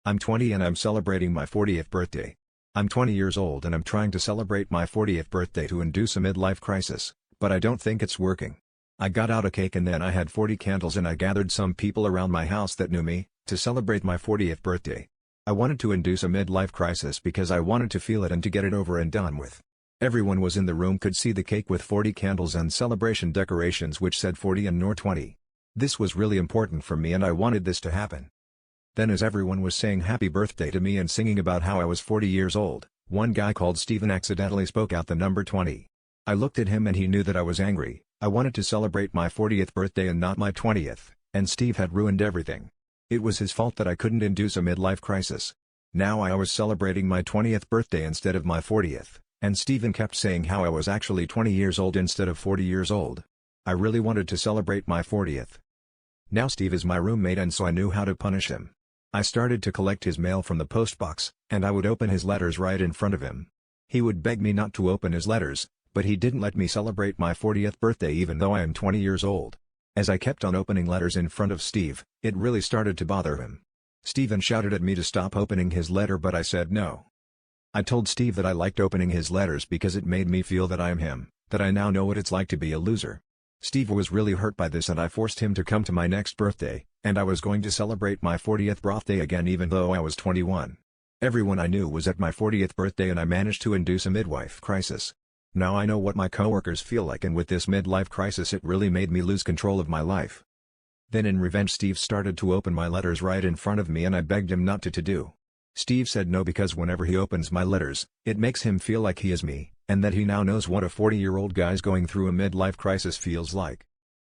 I'm 20 and I'm celebrating my 40th birthday. I'm 20 years old and I'm trying to celebrate my 40th birthday to induce a midlife crisis, but I don't think it's working. I got out a cake and then I had 40 candles and I gathered some people around my house that knew me, to celebrate my 40th birthday. I wanted to induce a midlife crisis because I wanted to feel it and to get it over and done with. Everyone was in the room could see the cake with 40 candles and celebration decorations which said 40 and nor 20. This was really important for me and I wanted this to happen. Then as everyone was saying happy birthday to me and singing about how I was 40 years old, one guy called Steven accidentally spoke out the number 20. I looked at him and he knew that I was angry. I wanted to celebrate my 40th birthday and not my 20th, and Steve had ruined everything. It was his fault that I couldn't induce a midlife crisis. Now I was celebrating my 20th birthday instead of my 40th, and Steven kept saying how I was actually 20 years old instead of 40 years old. I really wanted to celebrate my 40th. Now Steve is my roommate and so I knew how to punish him. I started to collect his mail from the postbox, and I would open his letters right in front of him. He would beg me not to open his letters, but he didn't let me celebrate my 40th birthday even though I am 20 years old. As I kept on opening letters in front of Steve, it really started to bother him. Steven shouted at me to stop opening his letter but I said no. I told Steve that I liked opening his letters because it made me feel that I am him, that I now know what it's like to be a loser. Steve was really hurt by this and I forced him to come to my next birthday, and I was going to celebrate my 40th birthday again even though I was 21. Everyone I knew was at my 40th birthday and I managed to induce a midlife crisis. Now I know what my coworkers feel like and with this midlife crisis it really made me lose control of my life. Then in revenge Steve started to open my letters right in front of me and I begged him not to do. Steve said no because whenever he opens my letters, it makes him feel like he is me, and that he now knows what a 40-year-old guy's going through a midlife crisis feels like.